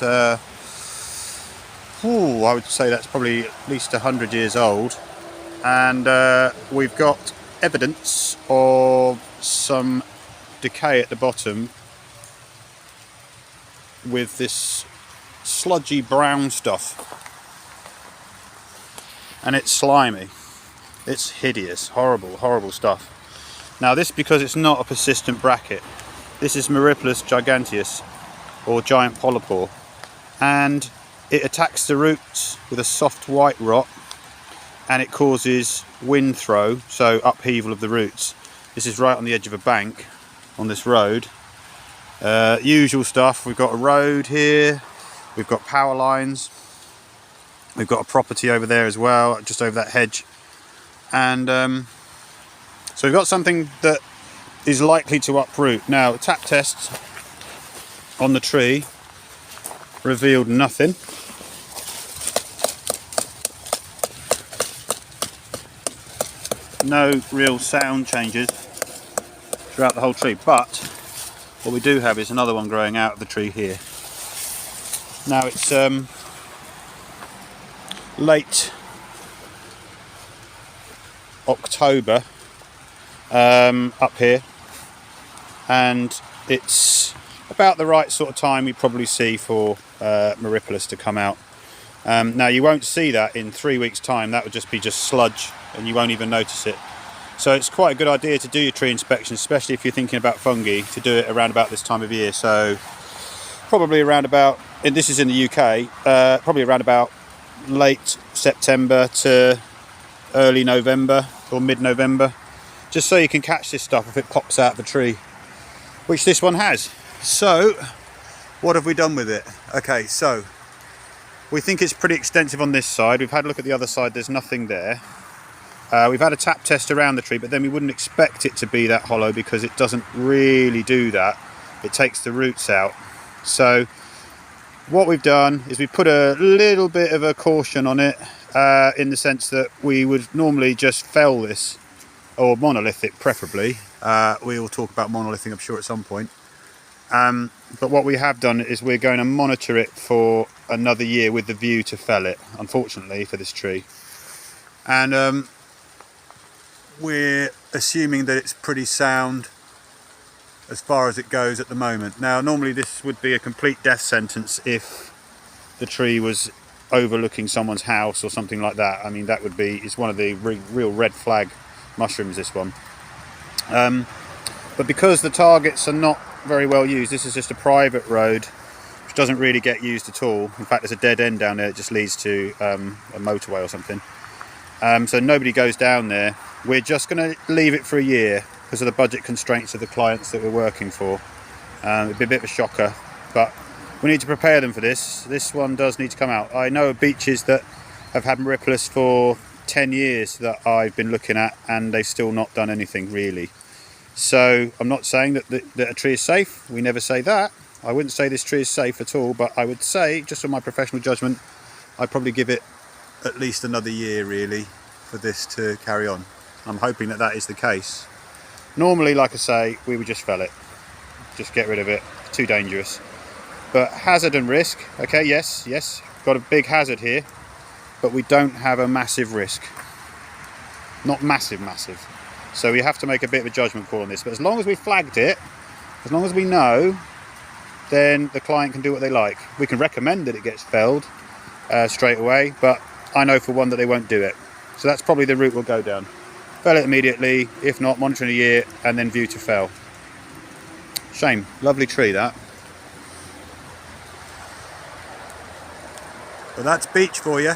I would say that's probably at least 100 years old, and we've got evidence of some decay at the bottom with this sludgy brown stuff, and it's slimy. It's hideous, horrible stuff. Now this, because it's not a persistent bracket, this is meripulus giganteus, or giant polypore, and it attacks the roots with a soft white rot, and it causes wind throw, so upheaval of the roots. This is right on the edge of a bank on this road. Usual stuff. We've got a road here, we've got power lines, we've got a property over there as well, just over that hedge, and so we've got something that is likely to uproot. Now, tap tests on the tree revealed nothing. No real sound changes throughout the whole tree, but what we do have is another one growing out of the tree here. Now it's late October up here, and it's about the right sort of time we probably see for meripulus to come out. Now you won't see that in 3 weeks time. That would just be sludge and you won't even notice it. So it's quite a good idea to do your tree inspection, especially if you're thinking about fungi, to do it around about this time of year. So probably around about, and this is in the UK, probably around about late September to early November or mid-November, just so you can catch this stuff if it pops out of the tree, which this one has. So what have we done with it? Okay, so we think it's pretty extensive on this side. We've had a look at the other side, there's nothing there. We've had a tap test around the tree, but then we wouldn't expect it to be that hollow because it doesn't really do that. It takes the roots out. So what we've done is we put a little bit of a caution on it, in the sense that we would normally just fell this, or monolithic preferably. We will talk about monolithing, I'm sure, at some point. But what we have done is we're going to monitor it for another year with the view to fell it, unfortunately, for this tree. And we're assuming that it's pretty sound as far as it goes at the moment. Now, normally this would be a complete death sentence if the tree was overlooking someone's house or something like that. I mean, that would be, it's one of the real red flag mushrooms, this one. But because the targets are not very well used, this is just a private road which doesn't really get used at all. In fact, there's a dead end down there that just leads to a motorway or something. So nobody goes down there. We're just going to leave it for a year because of the budget constraints of the clients that we're working for. It'd be a bit of a shocker, but we need to prepare them for this. This one does need to come out. I know of beeches that have had meripulus for 10 years that I've been looking at, and they've still not done anything really. So I'm not saying that a tree is safe. We never say that. I wouldn't say this tree is safe at all, but I would say, just on my professional judgment, I'd probably give it at least another year really for this to carry on. I'm hoping that that is the case. Normally, like I say, we would just fell it, just get rid of it. Too dangerous. But hazard and risk, okay, yes, got a big hazard here, but we don't have a massive risk. Not massive. So we have to make a bit of a judgment call on this. But as long as we flagged it, as long as we know, then the client can do what they like. We can recommend that it gets felled straight away, but I know for one that they won't do it. So that's probably the route we'll go down. Fell it immediately, if not, monitor in a year, and then view to fell. Shame, lovely tree that. But that's beech for you.